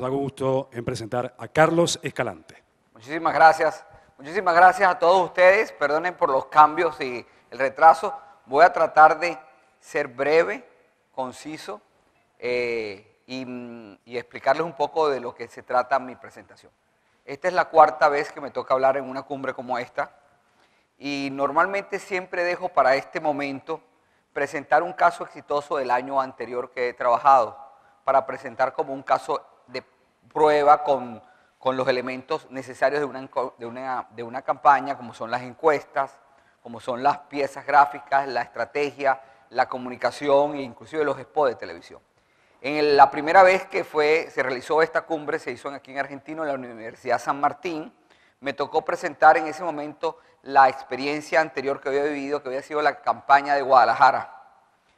da gusto en presentar a Carlos Escalante. Muchísimas gracias. Muchísimas gracias a todos ustedes. Perdonen por los cambios y el retraso. Voy a tratar de ser breve, conciso y explicarles un poco de lo que se trata mi presentación. Esta es la cuarta vez que me toca hablar en una cumbre como esta y normalmente siempre dejo para este momento presentar un caso exitoso del año anterior que he trabajado para presentar como un caso de prueba con los elementos necesarios de una campaña, como son las encuestas, como son las piezas gráficas, la estrategia, la comunicación e inclusive los spots de televisión. La primera vez que se realizó esta cumbre se hizo aquí en Argentina, en la Universidad San Martín. Me tocó presentar en ese momento la experiencia anterior que había vivido, que había sido la campaña de Guadalajara,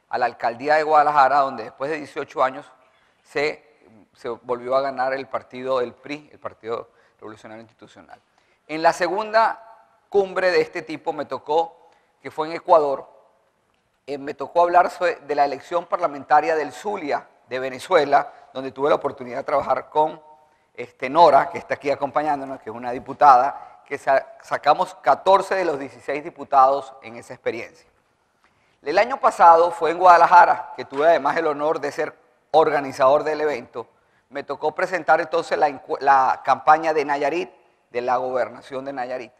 a la alcaldía de Guadalajara, donde después de 18 años se volvió a ganar el partido del PRI, el Partido Revolucionario Institucional. En la segunda cumbre de este tipo me tocó, que fue en Ecuador, me tocó hablar de la elección parlamentaria del Zulia de Venezuela, donde tuve la oportunidad de trabajar con Nora, que está aquí acompañándonos, que es una diputada, que sacamos 14 de los 16 diputados en esa experiencia. El año pasado fue en Guadalajara, que tuve además el honor de ser organizador del evento. Me tocó presentar entonces la campaña de Nayarit, de la gobernación de Nayarit.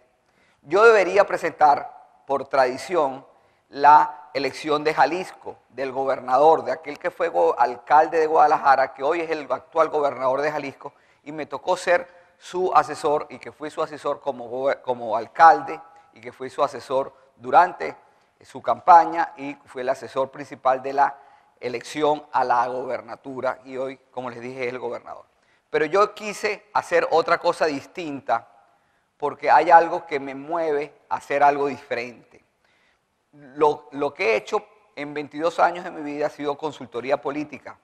Yo debería presentar, por tradición, la elección de Jalisco, del gobernador, de aquel que fue alcalde de Guadalajara, que hoy es el actual gobernador de Jalisco, y me tocó ser su asesor, y que fui su asesor como alcalde, y que fui su asesor durante su campaña, y fui el asesor principal de la elección a la gobernatura, y hoy, como les dije, es el gobernador. Pero yo quise hacer otra cosa distinta, porque hay algo que me mueve a hacer algo diferente. Lo que he hecho en 22 años de mi vida ha sido consultoría política,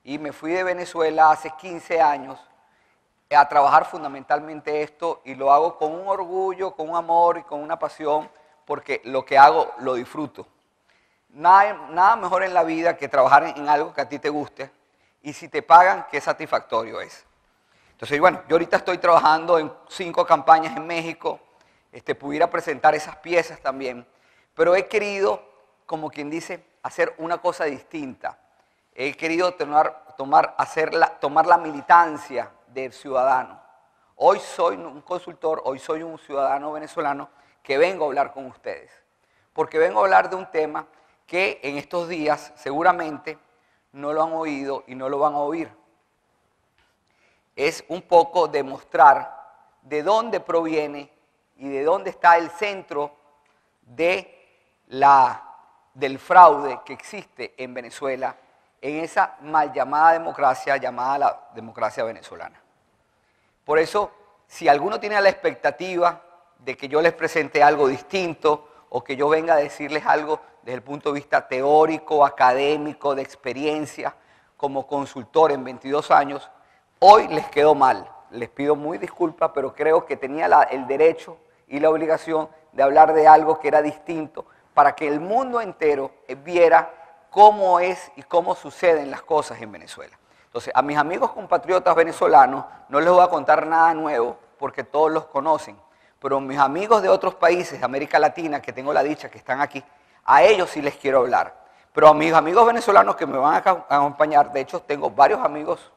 y me fui de Venezuela hace 15 años a trabajar fundamentalmente esto, y lo hago con un orgullo, con un amor y con una pasión, porque lo que hago lo disfruto. Nada mejor en la vida que trabajar en algo que a ti te guste, y si te pagan, qué satisfactorio es. Entonces, bueno, yo ahorita estoy trabajando en 5 campañas en México, pudiera presentar esas piezas también, pero he querido, como quien dice, hacer una cosa distinta. He querido tomar la militancia del ciudadano. Hoy soy un consultor, hoy soy un ciudadano venezolano que vengo a hablar con ustedes, porque vengo a hablar de un tema que en estos días seguramente no lo han oído y no lo van a oír. Es un poco demostrar de dónde proviene y de dónde está el centro del fraude que existe en Venezuela, en esa mal llamada democracia, llamada la democracia venezolana. Por eso, si alguno tiene la expectativa de que yo les presente algo distinto o que yo venga a decirles algo desde el punto de vista teórico, académico, de experiencia, como consultor en 22 años, hoy les quedó mal. Les pido muy disculpas, pero creo que tenía el derecho y la obligación de hablar de algo que era distinto para que el mundo entero viera cómo es y cómo suceden las cosas en Venezuela. Entonces, a mis amigos compatriotas venezolanos no les voy a contar nada nuevo porque todos los conocen, pero mis amigos de otros países de América Latina, que tengo la dicha que están aquí, a ellos sí les quiero hablar. Pero a mis amigos venezolanos que me van a acompañar, de hecho tengo varios amigos,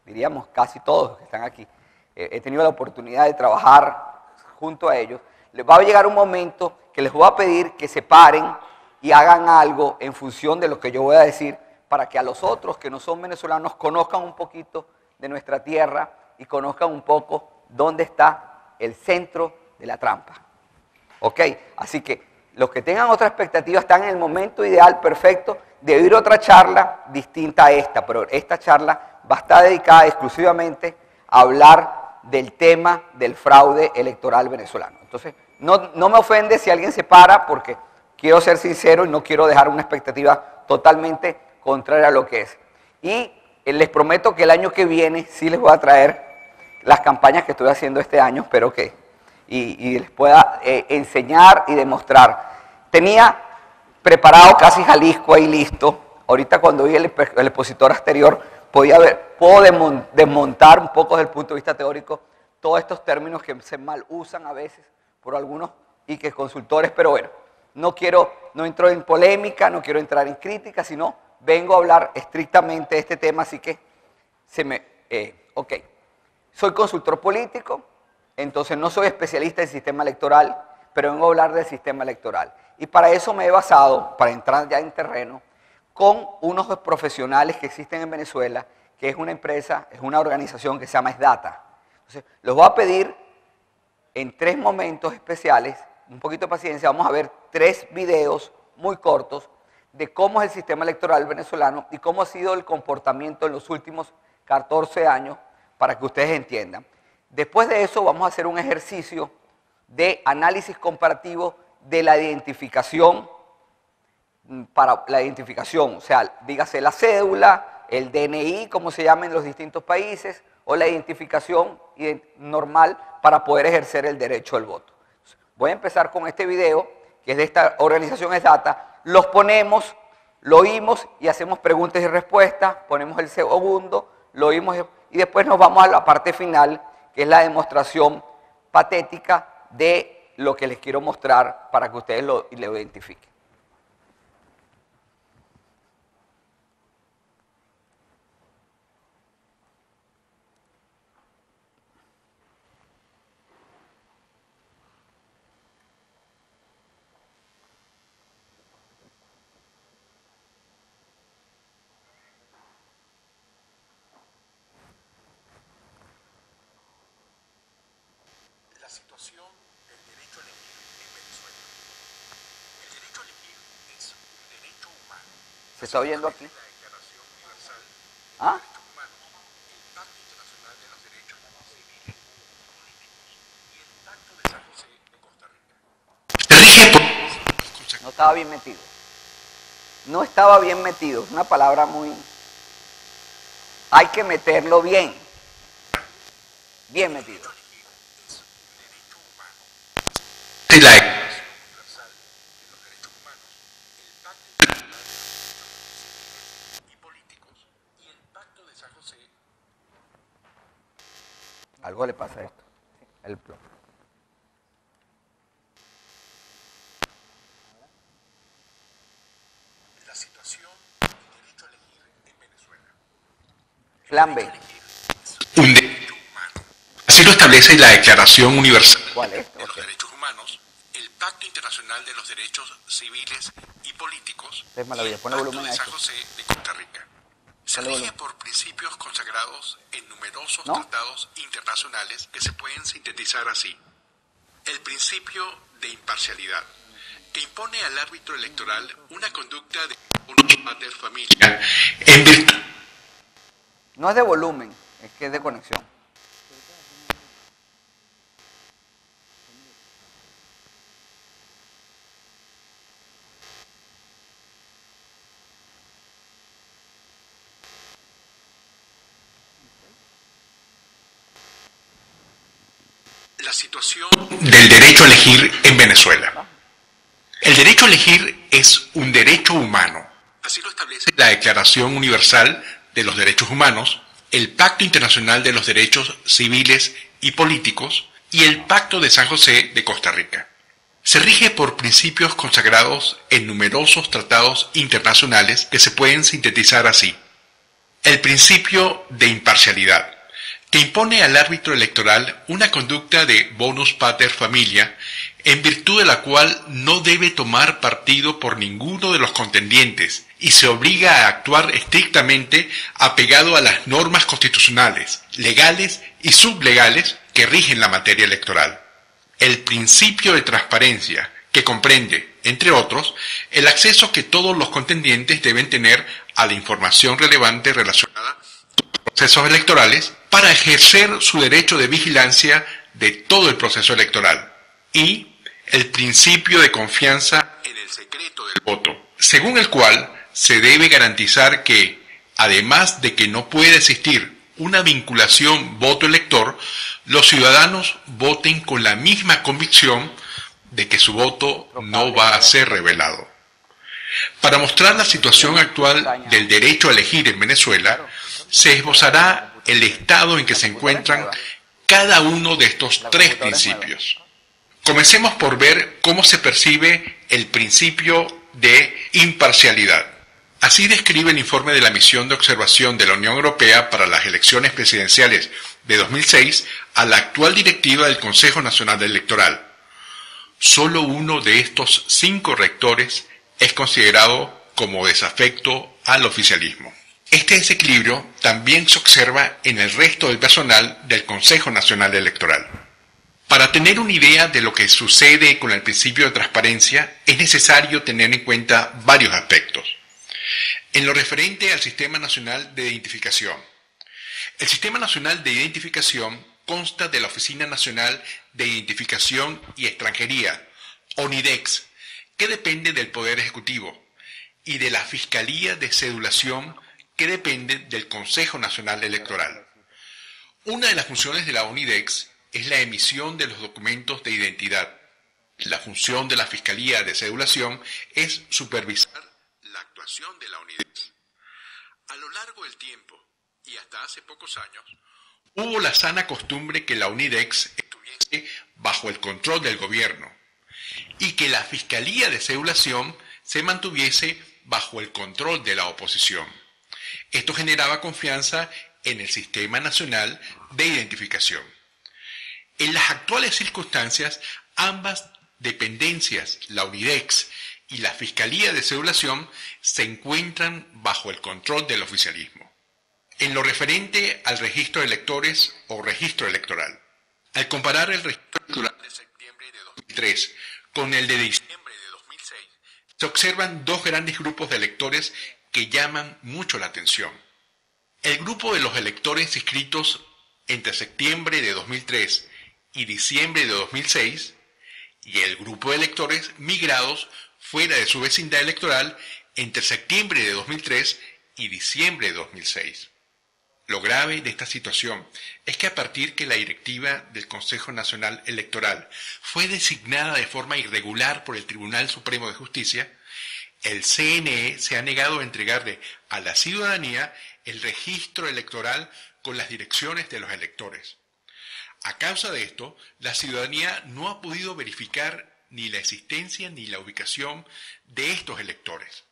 diríamos casi todos que están aquí, he tenido la oportunidad de trabajar junto a ellos, les va a llegar un momento que les voy a pedir que se paren y hagan algo en función de lo que yo voy a decir, para que a los otros que no son venezolanos conozcan un poquito de nuestra tierra y conozcan un poco dónde está el centro de la trampa. ¿Ok? Así que los que tengan otra expectativa están en el momento ideal, perfecto, de oír otra charla distinta a esta, pero esta charla va a estar dedicada exclusivamente a hablar del tema del fraude electoral venezolano. Entonces, no me ofende si alguien se para, porque quiero ser sincero y no quiero dejar una expectativa totalmente contraria a lo que es. Y les prometo que el año que viene sí les voy a traer las campañas que estoy haciendo este año, espero que y les pueda enseñar y demostrar. Tenía preparado casi Jalisco ahí listo. Ahorita cuando vi el expositor anterior podía ver puedo desmontar un poco desde el punto de vista teórico todos estos términos que se mal usan a veces por algunos y que consultores, pero bueno, no entro en polémica, no quiero entrar en crítica, sino vengo a hablar estrictamente de este tema, así que ok. Soy consultor político, entonces no soy especialista en sistema electoral, pero vengo a hablar del sistema electoral. Y para eso me he basado, para entrar ya en terreno, con unos profesionales que existen en Venezuela, que es una empresa, es una organización que se llama SDATA. Entonces, los voy a pedir en 3 momentos especiales, un poquito de paciencia, vamos a ver 3 videos muy cortos de cómo es el sistema electoral venezolano y cómo ha sido el comportamiento en los últimos 14 años, para que ustedes entiendan. Después de eso vamos a hacer un ejercicio de análisis comparativo de la identificación, o sea, dígase la cédula, el DNI, como se llama en los distintos países, o la identificación normal para poder ejercer el derecho al voto. Voy a empezar con este video, que es de esta organización SDATA, los ponemos, lo oímos y hacemos preguntas y respuestas, ponemos el segundo, lo oímos y después nos vamos a la parte final, que es la demostración patética de lo que les quiero mostrar para que ustedes lo identifiquen. La situación del derecho a elegir en Venezuela. El derecho a elegir es un derecho humano. ¿Se está oyendo aquí? La Declaración Universal de ¿Ah? los Derechos Humanos, el Pacto Internacional de los Derechos Civiles y Políticos y el Pacto de San José de Costa Rica. Se rige por... No estaba bien metido. No estaba bien metido. Es una palabra muy... Hay que meterlo bien. Bien metido. De la Declaración Universal de los Derechos Humanos, el Pacto Internacional de los Derechos Civiles y Políticos y el Pacto de San José. Algo le pasa a esto. El plomo. La situación del derecho a elegir en Venezuela. Plan B. Un derecho humano. Así lo establece la Declaración Universal ¿Cuál es? de los Ok. Derechos Humanos, el Pacto Internacional de los Derechos Civiles y Políticos Es y maravilla. el Ponle Pacto volumen a de San esto. José de Costa Rica. Se Ponle rige volumen. por principios consagrados en numerosos ¿No? tratados internacionales que se pueden sintetizar así. El principio de imparcialidad, que impone al árbitro electoral una conducta de bonus pater familia en virtud No es de volumen, es que es de conexión. la situación del derecho a elegir en Venezuela. El derecho a elegir es un derecho humano. Así lo establece la Declaración Universal de los Derechos Humanos, el Pacto Internacional de los Derechos Civiles y Políticos y el Pacto de San José de Costa Rica. Se rige por principios consagrados en numerosos tratados internacionales que se pueden sintetizar así. El principio de imparcialidad, que impone al árbitro electoral una conducta de bonus pater familia, en virtud de la cual no debe tomar partido por ninguno de los contendientes y se obliga a actuar estrictamente apegado a las normas constitucionales, legales y sublegales que rigen la materia electoral. El principio de transparencia, que comprende, entre otros, el acceso que todos los contendientes deben tener a la información relevante relacionada con los procesos electorales para ejercer su derecho de vigilancia de todo el proceso electoral. Y el principio de confianza en el secreto del voto, según el cual se debe garantizar que, además de que no puede existir una vinculación voto-elector, los ciudadanos voten con la misma convicción de que su voto no va a ser revelado. Para mostrar la situación actual del derecho a elegir en Venezuela, se esbozará el estado en que se encuentran cada uno de estos tres principios. Comencemos por ver cómo se percibe el principio de imparcialidad. Así describe el informe de la misión de observación de la Unión Europea para las elecciones presidenciales de 2006 a la actual directiva del Consejo Nacional Electoral. Solo uno de estos 5 rectores es considerado como desafecto al oficialismo. Este desequilibrio también se observa en el resto del personal del Consejo Nacional Electoral. Para tener una idea de lo que sucede con el principio de transparencia, es necesario tener en cuenta varios aspectos. En lo referente al Sistema Nacional de Identificación. El Sistema Nacional de Identificación consta de la Oficina Nacional de Identificación y Extranjería, ONIDEX, que depende del Poder Ejecutivo, y de la Fiscalía de Cedulación, que depende del Consejo Nacional Electoral. Una de las funciones de la ONIDEX es la emisión de los documentos de identidad. La función de la Fiscalía de Cedulación es supervisar la actuación de la ONIDEX. A lo largo del tiempo, y hasta hace pocos años, hubo la sana costumbre que la ONIDEX estuviese bajo el control del gobierno y que la Fiscalía de Cedulación se mantuviese bajo el control de la oposición. Esto generaba confianza en el Sistema Nacional de Identificación. En las actuales circunstancias, ambas dependencias, la ONIDEX y la Fiscalía de Cedulación, se encuentran bajo el control del oficialismo. En lo referente al registro de electores o registro electoral, al comparar el registro electoral de septiembre de 2003 con el de diciembre de 2006, se observan dos grandes grupos de electores que llaman mucho la atención. El grupo de los electores inscritos entre septiembre de 2003 y diciembre de 2006 y el grupo de electores migrados fuera de su vecindad electoral entre septiembre de 2003 y diciembre de 2006. Lo grave de esta situación es que a partir que la directiva del Consejo Nacional Electoral fue designada de forma irregular por el Tribunal Supremo de Justicia, el CNE se ha negado a entregarle a la ciudadanía el registro electoral con las direcciones de los electores. A causa de esto, la ciudadanía no ha podido verificar ni la existencia ni la ubicación de estos electores.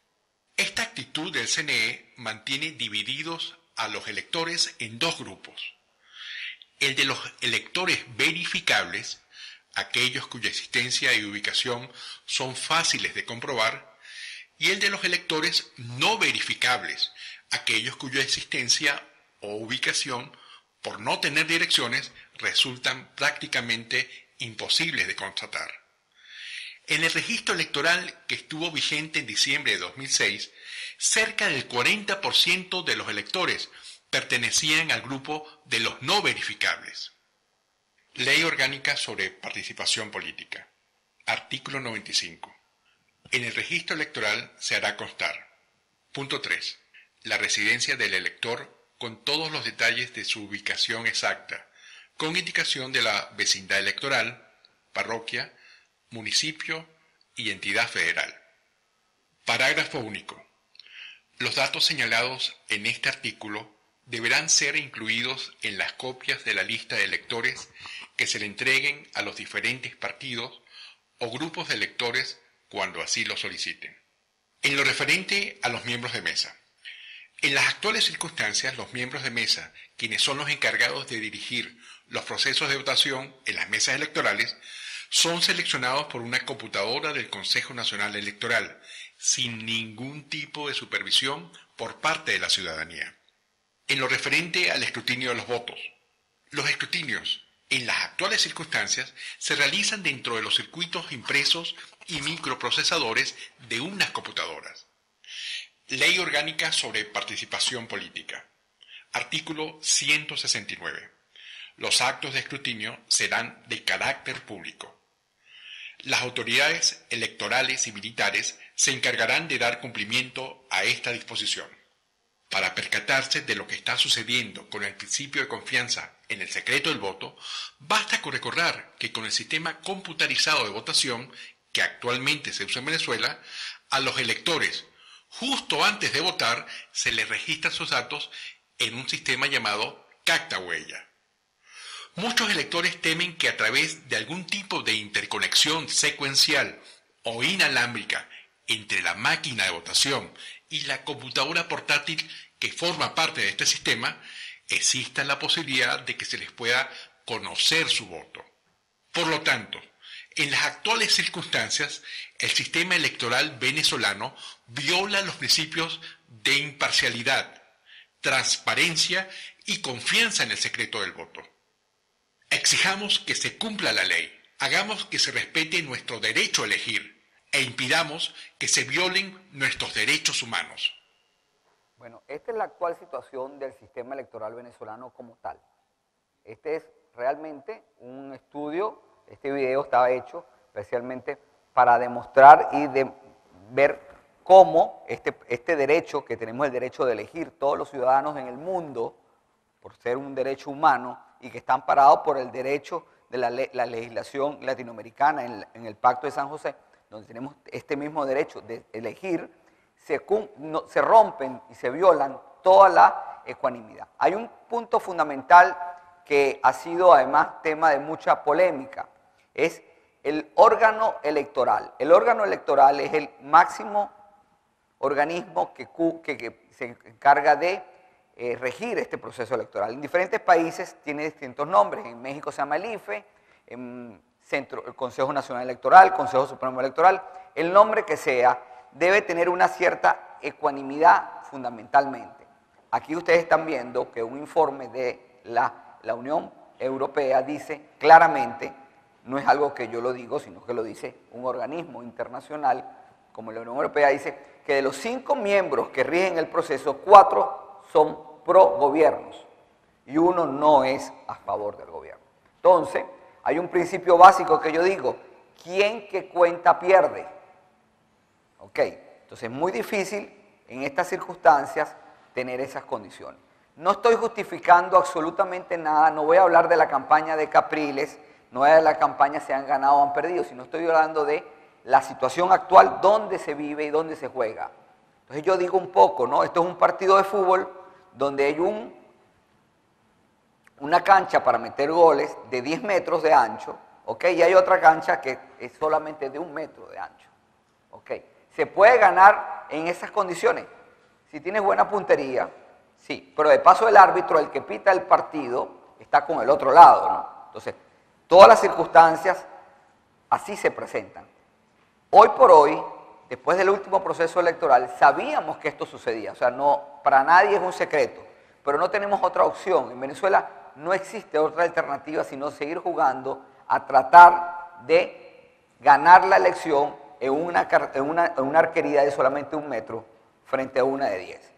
Esta actitud del CNE mantiene divididos a los electores en dos grupos. El de los electores verificables, aquellos cuya existencia y ubicación son fáciles de comprobar, y el de los electores no verificables, aquellos cuya existencia o ubicación, por no tener direcciones, resultan prácticamente imposibles de constatar. En el registro electoral que estuvo vigente en diciembre de 2006, cerca del 40% de los electores pertenecían al grupo de los no verificables. Ley Orgánica sobre Participación Política. Artículo 95. En el registro electoral se hará constar. Punto 3. La residencia del elector con todos los detalles de su ubicación exacta, con indicación de la vecindad electoral, parroquia, municipio y entidad federal. Parágrafo único. Los datos señalados en este artículo deberán ser incluidos en las copias de la lista de electores que se le entreguen a los diferentes partidos o grupos de electores cuando así lo soliciten. En lo referente a los miembros de mesa. En las actuales circunstancias, los miembros de mesa, quienes son los encargados de dirigir los procesos de votación en las mesas electorales, son seleccionados por una computadora del Consejo Nacional Electoral, sin ningún tipo de supervisión por parte de la ciudadanía. En lo referente al escrutinio de los votos, los escrutinios, en las actuales circunstancias, se realizan dentro de los circuitos impresos y microprocesadores de unas computadoras. Ley Orgánica sobre Participación Política. Artículo 169. Los actos de escrutinio serán de carácter público. Las autoridades electorales y militares se encargarán de dar cumplimiento a esta disposición. Para percatarse de lo que está sucediendo con el principio de confianza en el secreto del voto, basta con recordar que con el sistema computarizado de votación que actualmente se usa en Venezuela, a los electores, justo antes de votar, se les registran sus datos en un sistema llamado cacta-huella. Muchos electores temen que a través de algún tipo de interconexión secuencial o inalámbrica entre la máquina de votación y la computadora portátil que forma parte de este sistema, exista la posibilidad de que se les pueda conocer su voto. Por lo tanto, en las actuales circunstancias, el sistema electoral venezolano viola los principios de imparcialidad, transparencia y confianza en el secreto del voto. Exijamos que se cumpla la ley, hagamos que se respete nuestro derecho a elegir e impidamos que se violen nuestros derechos humanos. Bueno, esta es la actual situación del sistema electoral venezolano como tal. Este es realmente un estudio, este video estaba hecho especialmente para demostrar y ver cómo este derecho, que tenemos el derecho de elegir todos los ciudadanos en el mundo, por ser un derecho humano y que está amparado por el derecho de la legislación latinoamericana en el Pacto de San José, donde tenemos este mismo derecho de elegir, se rompen y se violan toda la ecuanimidad. Hay un punto fundamental que ha sido además tema de mucha polémica, es el órgano electoral. El órgano electoral es el máximo organismo que se encarga de regir este proceso electoral. En diferentes países tiene distintos nombres. En México se llama el IFE, en el Consejo Nacional Electoral, Consejo Supremo Electoral. El nombre que sea debe tener una cierta ecuanimidad fundamentalmente. Aquí ustedes están viendo que un informe de la Unión Europea dice claramente, no es algo que yo lo digo, sino que lo dice un organismo internacional como la Unión Europea, dice que de los 5 miembros que rigen el proceso, 4 son pro gobiernos y 1 no es a favor del gobierno. Entonces, hay un principio básico que yo digo, ¿quién que cuenta pierde? Ok, entonces es muy difícil en estas circunstancias tener esas condiciones. No estoy justificando absolutamente nada, no voy a hablar de la campaña de Capriles, no voy a hablar de la campaña si han ganado o han perdido, sino estoy hablando de la situación actual, dónde se vive y dónde se juega. Entonces yo digo un poco, ¿no? Esto es un partido de fútbol donde hay una cancha para meter goles de 10 metros de ancho, ¿ok? Y hay otra cancha que es solamente de 1 metro de ancho, ¿ok? ¿Se puede ganar en esas condiciones? Si tienes buena puntería, sí, pero de paso el árbitro, el que pita el partido, está con el otro lado, ¿no? Entonces, todas las circunstancias así se presentan. Hoy por hoy, después del último proceso electoral, sabíamos que esto sucedía, o sea, no, para nadie es un secreto, pero no tenemos otra opción. En Venezuela no existe otra alternativa sino seguir jugando a tratar de ganar la elección en una arquería de solamente 1 metro frente a una de 10.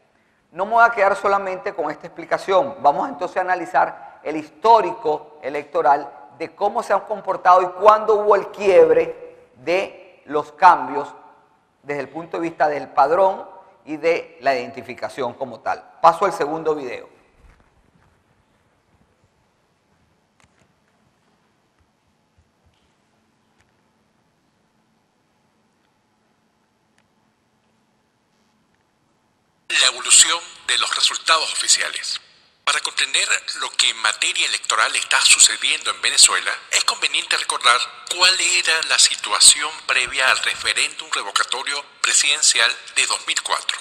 No me voy a quedar solamente con esta explicación, vamos entonces a analizar el histórico electoral de cómo se han comportado y cuándo hubo el quiebre de los cambios desde el punto de vista del padrón y de la identificación como tal. Paso al segundo video. La evolución de los resultados oficiales. Para comprender lo que en materia electoral está sucediendo en Venezuela, es conveniente recordar cuál era la situación previa al referéndum revocatorio presidencial de 2004.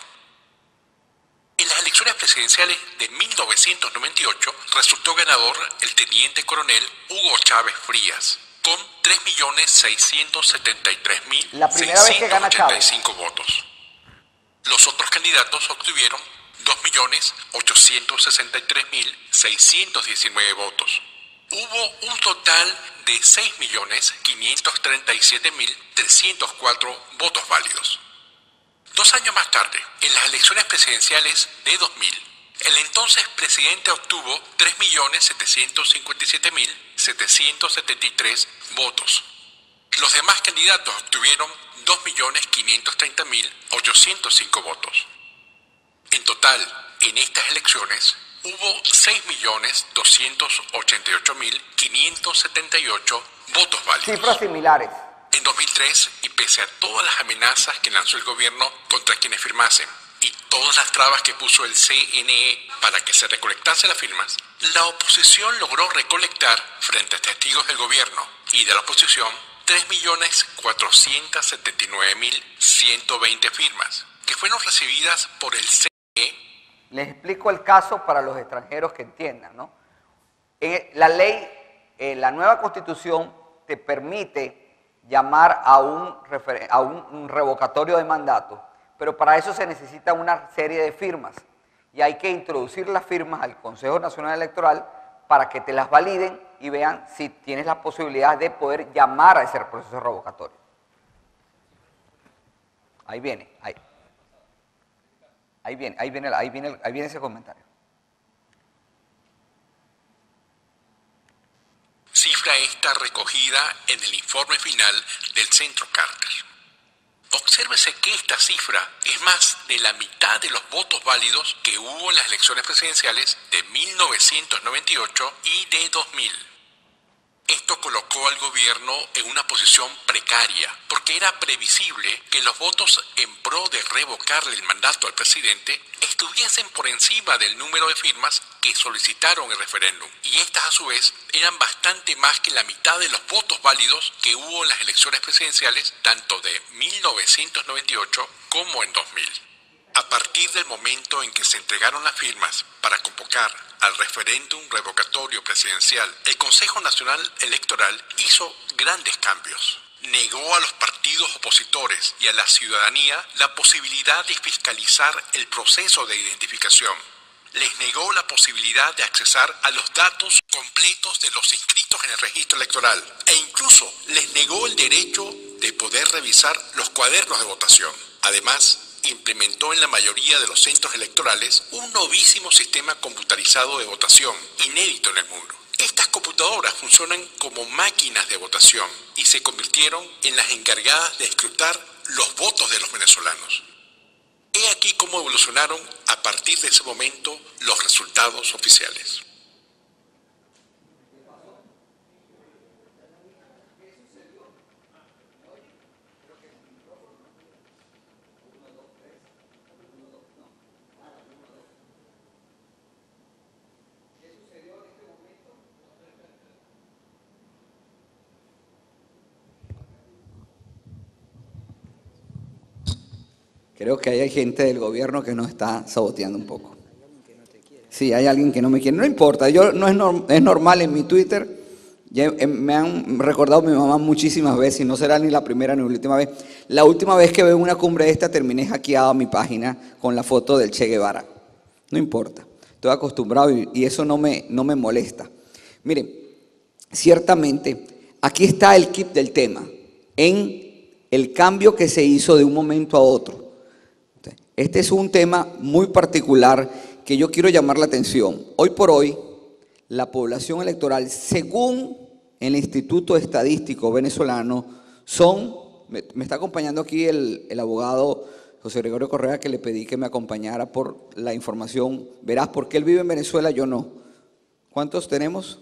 En las elecciones presidenciales de 1998 resultó ganador el teniente coronel Hugo Chávez Frías, con 3.673.685 votos. Los otros candidatos obtuvieron 2.863.619 votos. Hubo un total de 6.537.304 votos válidos. 2 años más tarde, en las elecciones presidenciales de 2000, el entonces presidente obtuvo 3.757.773 votos. Los demás candidatos obtuvieron 2.530.805 votos. En total, en estas elecciones, hubo 6.288.578 votos válidos. Cifras similares. En 2003, y pese a todas las amenazas que lanzó el gobierno contra quienes firmasen y todas las trabas que puso el CNE para que se recolectasen las firmas, la oposición logró recolectar, frente a testigos del gobierno y de la oposición, 3.479.120 firmas, que fueron recibidas por el CNE. Les explico el caso para los extranjeros que entiendan, ¿no? La ley, la nueva constitución te permite llamar a un revocatorio de mandato, pero para eso se necesita una serie de firmas y hay que introducir las firmas al Consejo Nacional Electoral para que te las validen y vean si tienes la posibilidad de poder llamar a ese proceso revocatorio. Ahí viene ese comentario. Cifra esta recogida en el informe final del Centro Carter. Obsérvese que esta cifra es más de la mitad de los votos válidos que hubo en las elecciones presidenciales de 1998 y de 2000. Esto colocó al gobierno en una posición precaria, porque era previsible que los votos en pro de revocarle el mandato al presidente estuviesen por encima del número de firmas que solicitaron el referéndum, y estas a su vez eran bastante más que la mitad de los votos válidos que hubo en las elecciones presidenciales tanto de 1998 como en 2000. A partir del momento en que se entregaron las firmas para convocar al referéndum revocatorio presidencial, el Consejo Nacional Electoral hizo grandes cambios. Negó a los partidos opositores y a la ciudadanía la posibilidad de fiscalizar el proceso de identificación. Les negó la posibilidad de accesar a los datos completos de los inscritos en el registro electoral e incluso les negó el derecho de poder revisar los cuadernos de votación. Además, implementó en la mayoría de los centros electorales un novísimo sistema computarizado de votación, inédito en el mundo. Estas computadoras funcionan como máquinas de votación y se convirtieron en las encargadas de escrutar los votos de los venezolanos. He aquí cómo evolucionaron a partir de ese momento los resultados oficiales. Creo que hay gente del gobierno que nos está saboteando un poco. Sí, hay alguien que no me quiere. No importa, es normal en mi Twitter. Me han recordado mi mamá muchísimas veces y no será ni la primera ni la última vez. La última vez que veo una cumbre de esta terminé hackeado a mi página con la foto del Che Guevara. No importa, estoy acostumbrado y eso no me molesta. Miren, ciertamente aquí está el kit del tema en el cambio que se hizo de un momento a otro. Este es un tema muy particular que yo quiero llamar la atención. Hoy por hoy, la población electoral, según el Instituto Estadístico Venezolano, me está acompañando aquí el abogado José Gregorio Correa, que le pedí que me acompañara por la información. Verás, porque él vive en Venezuela, yo no. ¿Cuántos tenemos?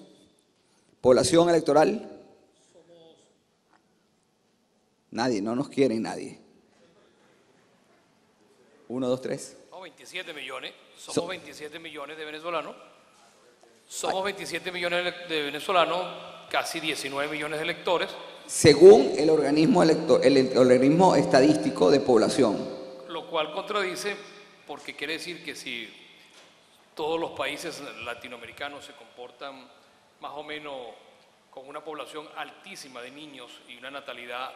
¿Población electoral? Nadie, no nos quiere nadie. 1, 2, 3. No, 27 millones. Somos 27 millones de venezolanos. Somos 27 millones de venezolanos, casi 19 millones de electores. Según el organismo estadístico de población. Lo cual contradice, porque quiere decir que si todos los países latinoamericanos se comportan más o menos con una población altísima de niños y una natalidad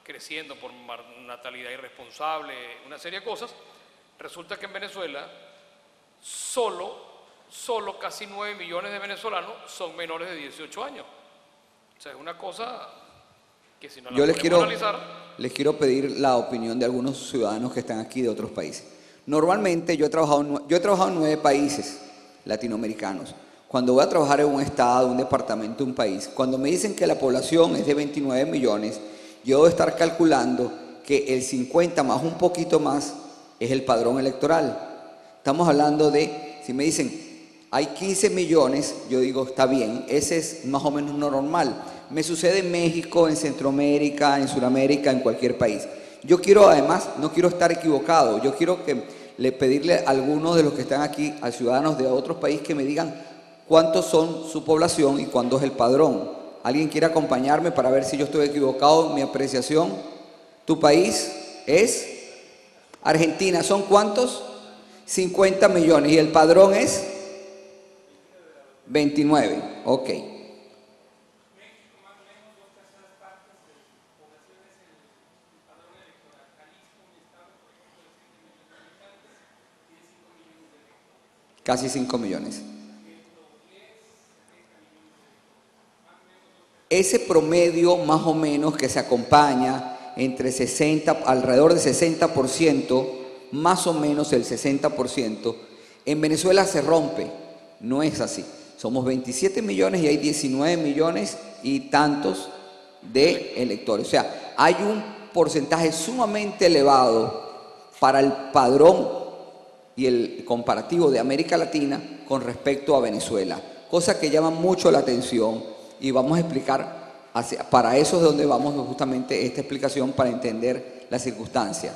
creciendo por natalidad irresponsable, una serie de cosas, resulta que en Venezuela solo casi 9 millones de venezolanos son menores de 18 años. O sea, es una cosa que si no la podemos analizar... Les quiero pedir la opinión de algunos ciudadanos que están aquí de otros países. Normalmente yo he trabajado en 9 países latinoamericanos. Cuando voy a trabajar en un estado, un departamento, un país, cuando me dicen que la población es de 29 millones, yo debo estar calculando que el 50 más un poquito más es el padrón electoral. Estamos hablando de, si me dicen, hay 15 millones, yo digo, está bien, ese es más o menos normal. Me sucede en México, en Centroamérica, en Sudamérica, en cualquier país. Yo quiero, además, no quiero estar equivocado, yo quiero que pedirle a algunos de los que están aquí, a ciudadanos de otros países, que me digan cuántos son su población y cuándo es el padrón. ¿Alguien quiere acompañarme para ver si yo estoy equivocado en mi apreciación? ¿Tu país es? Argentina, ¿son cuántos? 50 millones. ¿Y el padrón es? 29. Ok. Casi 5 millones. Ese promedio más o menos que se acompaña entre 60, alrededor de 60%, más o menos el 60%, en Venezuela se rompe. No es así. Somos 27 millones y hay 19 millones y tantos de electores. O sea, hay un porcentaje sumamente elevado para el padrón y el comparativo de América Latina con respecto a Venezuela, cosa que llama mucho la atención, y vamos a explicar, para eso es donde vamos justamente esta explicación, para entender la circunstancia.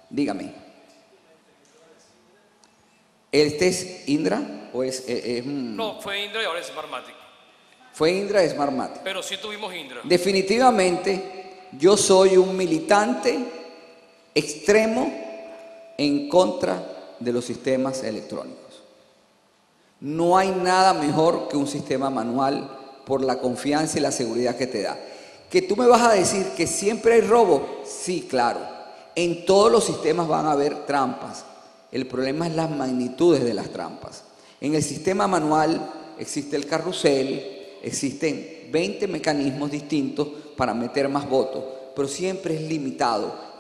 Dígame. ¿Este es Indra o es No, fue Indra y ahora es Smartmatic. Fue Indra y Smartmatic. Pero sí tuvimos Indra. Definitivamente, yo soy un militante extremo en contra de los sistemas electrónicos. No hay nada mejor que un sistema manual por la confianza y la seguridad que te da. ¿Que tú me vas a decir que siempre hay robo? Sí, claro. En todos los sistemas van a haber trampas. El problema es las magnitudes de las trampas. En el sistema manual existe el carrusel, existen 20 mecanismos distintos para meter más votos, pero siempre es limitado.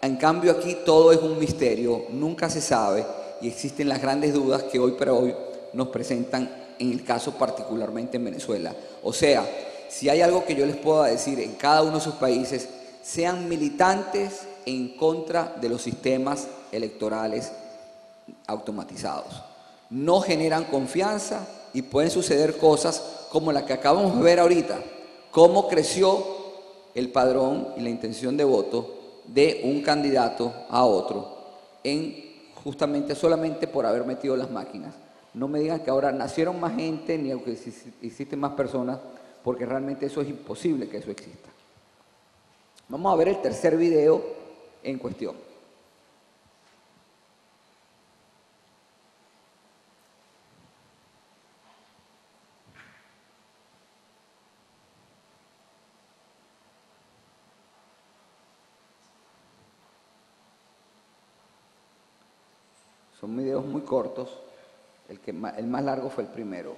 En cambio aquí todo es un misterio, nunca se sabe, y existen las grandes dudas que hoy por hoy nos presentan en el caso particularmente en Venezuela. O sea, si hay algo que yo les puedo decir en cada uno de sus países, sean militantes en contra de los sistemas electorales automatizados. No generan confianza y pueden suceder cosas como la que acabamos de ver ahorita, cómo creció el padrón y la intención de voto de un candidato a otro justamente solamente por haber metido las máquinas. No me digan que ahora nacieron más gente ni aunque existen más personas, porque realmente eso es imposible que eso exista. Vamos a ver el tercer video en cuestión. Son videos muy cortos. El más largo fue el primero.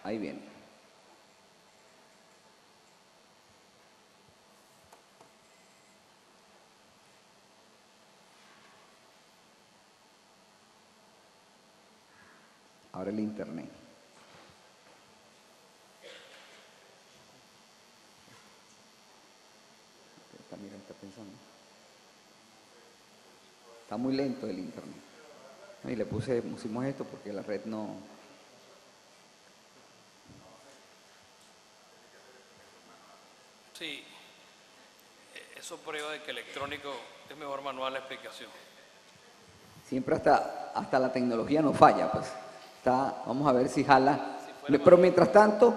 Ahí viene. Ahora el internet. Mira, está pensando. Está muy lento el internet. Y le pusimos esto porque la red no. Sí, eso prueba de que electrónico es mejor manual la explicación. Siempre hasta la tecnología no falla, pues. Vamos a ver si jala. Pero mientras tanto,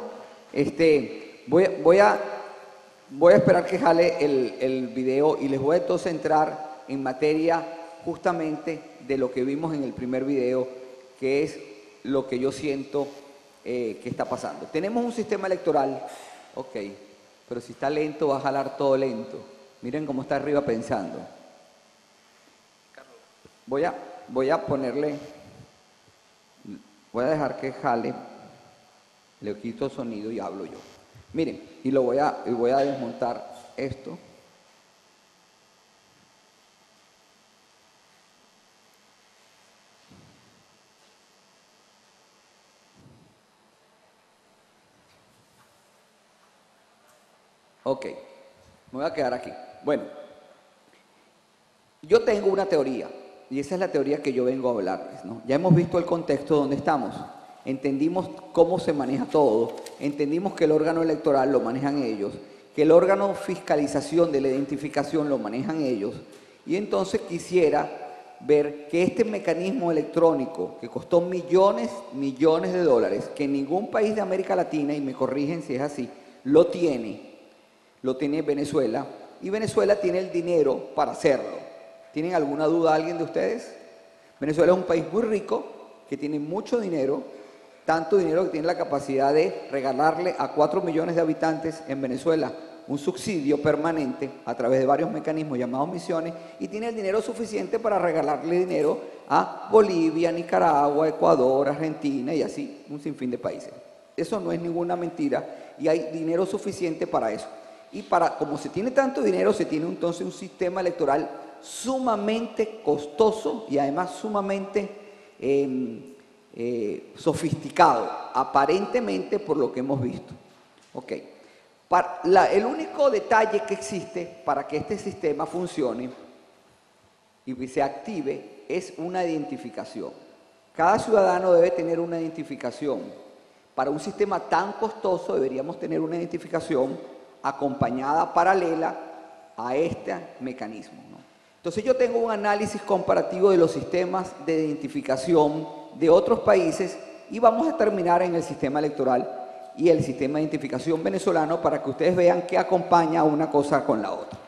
voy a esperar que jale el video y les voy a entonces entrar en materia justamente de lo que vimos en el primer video, que es lo que yo siento que está pasando. Tenemos un sistema electoral, ok, pero si está lento va a jalar todo lento. Miren cómo está arriba pensando. Voy a dejar que jale, le quito sonido y hablo yo. Miren, y voy a desmontar esto. Ok, me voy a quedar aquí. Bueno, yo tengo una teoría, y esa es la teoría que yo vengo a hablarles, ¿no? Ya hemos visto el contexto donde estamos. entendimos cómo se maneja todo, entendimos que el órgano electoral lo manejan ellos, que el órgano fiscalización de la identificación lo manejan ellos, y entonces quisiera ver que este mecanismo electrónico, que costó millones de dólares, que ningún país de América Latina, y me corrigen si es así, lo tiene Venezuela, y Venezuela tiene el dinero para hacerlo. ¿Tienen alguna duda alguien de ustedes? Venezuela es un país muy rico, que tiene mucho dinero, tanto dinero que tiene la capacidad de regalarle a 4 millones de habitantes en Venezuela un subsidio permanente a través de varios mecanismos llamados misiones, y tiene el dinero suficiente para regalarle dinero a Bolivia, Nicaragua, Ecuador, Argentina y así un sinfín de países. Eso no es ninguna mentira y hay dinero suficiente para eso. Y como se tiene tanto dinero, se tiene entonces un sistema electoral sumamente costoso y además sumamente sofisticado, aparentemente por lo que hemos visto. Ok. El único detalle que existe para que este sistema funcione y se active es una identificación. Cada ciudadano debe tener una identificación. Para un sistema tan costoso deberíamos tener una identificación acompañada, paralela a este mecanismo, ¿no? Entonces yo tengo un análisis comparativo de los sistemas de identificación de otros países y vamos a terminar en el sistema electoral y el sistema de identificación venezolano para que ustedes vean qué acompaña una cosa con la otra.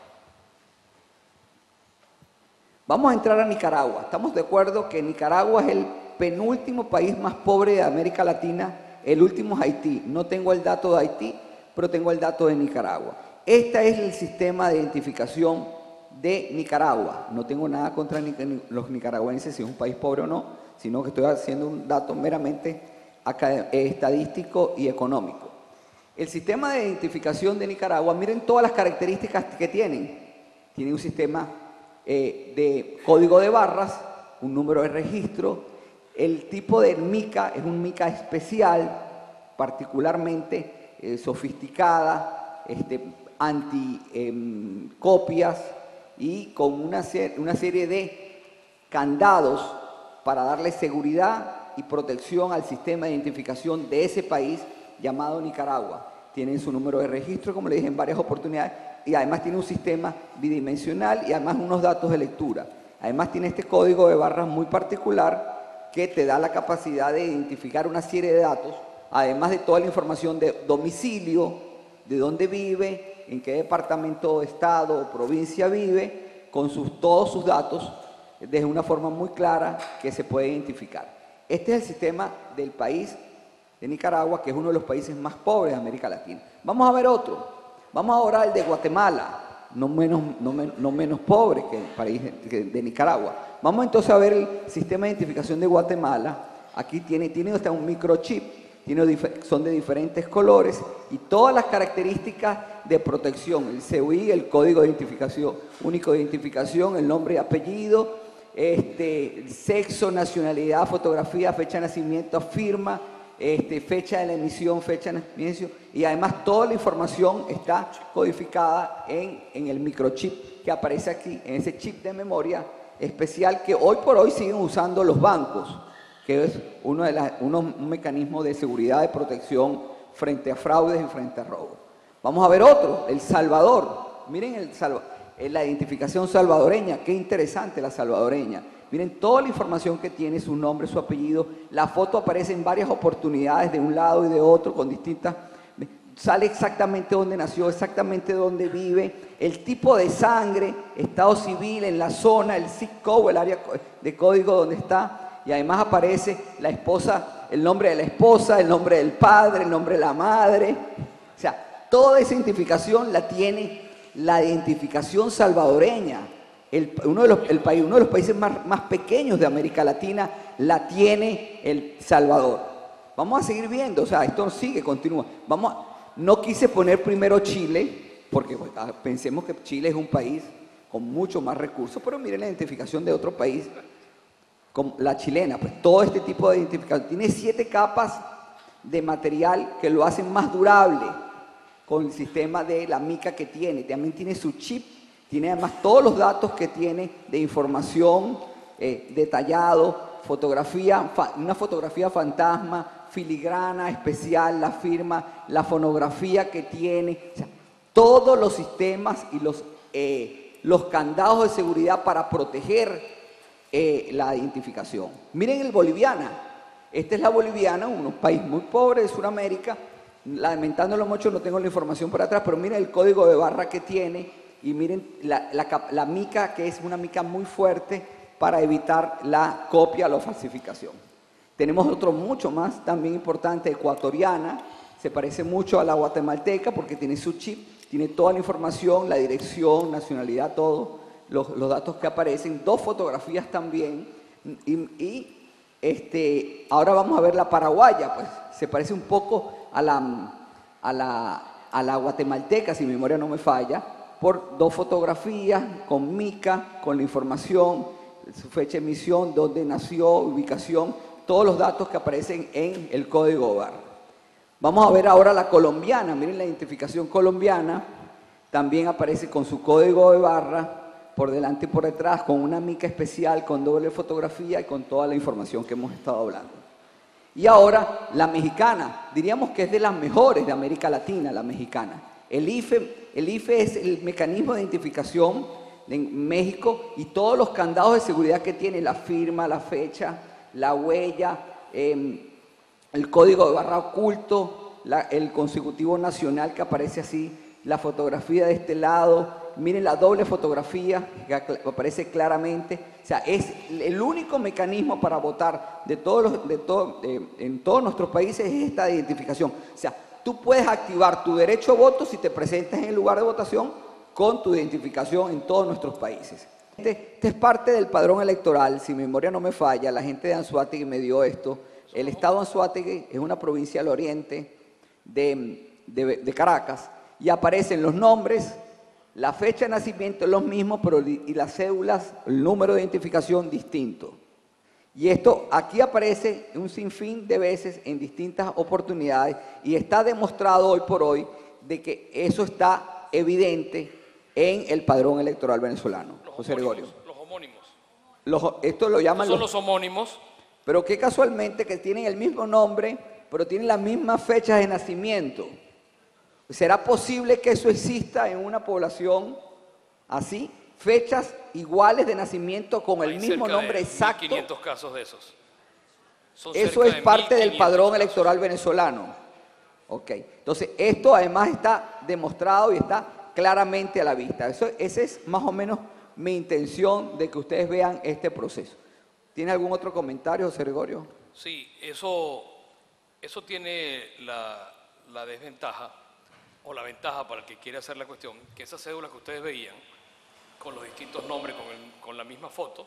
Vamos a entrar a Nicaragua. Estamos de acuerdo que Nicaragua es el penúltimo país más pobre de América Latina, el último es Haití. No tengo el dato de Haití, pero tengo el dato de Nicaragua. Este es el sistema de identificación de Nicaragua. No tengo nada contra los nicaragüenses, si es un país pobre o no, sino que estoy haciendo un dato meramente estadístico y económico. El sistema de identificación de Nicaragua, miren todas las características que tienen. Tiene un sistema de código de barras, un número de registro, el tipo de mica es un mica especial, particularmente sofisticada, anti-copias y con una serie de candados para darle seguridad y protección al sistema de identificación de ese país llamado Nicaragua. Tienen su número de registro, como le dije en varias oportunidades, y además tiene un sistema bidimensional y además unos datos de lectura. Además tiene este código de barras muy particular que te da la capacidad de identificar una serie de datos, además de toda la información de domicilio, de dónde vive, en qué departamento, estado o provincia vive, con todos sus datos, de una forma muy clara que se puede identificar. Este es el sistema del país de Nicaragua, que es uno de los países más pobres de América Latina. Vamos a ver otro. Vamos ahora al de Guatemala, no menos pobre que el país de Nicaragua. Vamos entonces a ver el sistema de identificación de Guatemala. Aquí tiene hasta un microchip, son de diferentes colores y todas las características de protección, el CUI, el código de identificación, único de identificación, el nombre y apellido, sexo, nacionalidad, fotografía, fecha de nacimiento, firma, fecha de la emisión, fecha de nacimiento, y además toda la información está codificada en el microchip que aparece aquí, en ese chip de memoria especial que hoy por hoy siguen usando los bancos, que es un mecanismo de seguridad, de protección frente a fraudes y frente a robos. Vamos a ver otro, El Salvador. Miren la identificación salvadoreña, qué interesante la salvadoreña. Miren toda la información que tiene, su nombre, su apellido. La foto aparece en varias oportunidades de un lado y de otro con distintas... Sale exactamente dónde nació, exactamente dónde vive, el tipo de sangre, estado civil en la zona, el zip code, el área de código donde está. Y además aparece la esposa, el nombre de la esposa, el nombre del padre, el nombre de la madre. O sea, toda esa identificación la tiene la identificación salvadoreña. Uno de los países más pequeños de América Latina la tiene El Salvador. Vamos a seguir viendo, o sea, esto sigue, continúa. No quise poner primero Chile, porque pensemos que Chile es un país con mucho más recursos, pero miren la identificación de otro país, como la chilena, pues todo este tipo de identificación. Tiene 7 capas de material que lo hacen más durable, con el sistema de la mica que tiene. También tiene su chip, tiene además todos los datos que tiene de información detallado una fotografía fantasma, filigrana, especial, la firma, la fonografía que tiene, o sea, todos los sistemas y los candados de seguridad para proteger la identificación. Miren el boliviana. Esta es la boliviana, un país muy pobre de Sudamérica. Lamentándolo mucho, no tengo la información por atrás, pero miren el código de barra que tiene y miren la mica, que es una mica muy fuerte para evitar la copia o la falsificación. Tenemos otro mucho más también importante, ecuatoriana. Se parece mucho a la guatemalteca porque tiene su chip, tiene toda la información, la dirección, nacionalidad, todo, los datos que aparecen, 2 fotografías también. Ahora vamos a ver la paraguaya, pues se parece un poco a la guatemalteca, si mi memoria no me falla, por 2 fotografías con mica, con la información, su fecha de emisión, dónde nació, ubicación, todos los datos que aparecen en el código barra. Vamos a ver ahora la colombiana. Miren la identificación colombiana, también aparece con su código de barra, por delante y por detrás, con una mica especial, con doble fotografía y con toda la información que hemos estado hablando. Y ahora la mexicana, diríamos que es de las mejores de América Latina, la mexicana. El IFE es el mecanismo de identificación en México y todos los candados de seguridad que tiene, la firma, la fecha, la huella, el código de barra oculto, el consecutivo nacional que aparece así, la fotografía de este lado, miren la doble fotografía que aparece claramente. O sea, es el único mecanismo para votar en todos nuestros países es esta identificación. O sea, tú puedes activar tu derecho a voto si te presentas en el lugar de votación con tu identificación en todos nuestros países. Este es parte del padrón electoral, si mi memoria no me falla, la gente de Anzoátegui me dio esto. El estado de Anzoátegui es una provincia al oriente de Caracas y aparecen los nombres, la fecha de nacimiento es los mismos, pero y las cédulas, el número de identificación distinto. Y esto aquí aparece un sinfín de veces en distintas oportunidades y está demostrado hoy por hoy de que eso está evidente en el padrón electoral venezolano. José Gregorio. Los homónimos. Esto lo llaman son los homónimos. Pero qué casualmente que tienen el mismo nombre, pero tienen las mismas fechas de nacimiento. ¿Será posible que eso exista en una población así? Fechas iguales de nacimiento con el mismo nombre exacto. 1.500 casos de esos. Eso es parte del padrón electoral venezolano. Ok. Entonces, esto además está demostrado y está claramente a la vista. Esa es más o menos mi intención de que ustedes vean este proceso. ¿Tiene algún otro comentario, José Gregorio? Sí, eso tiene la desventaja o la ventaja para el que quiere hacer la cuestión, que esas cédulas que ustedes veían, con los distintos nombres, con la misma foto,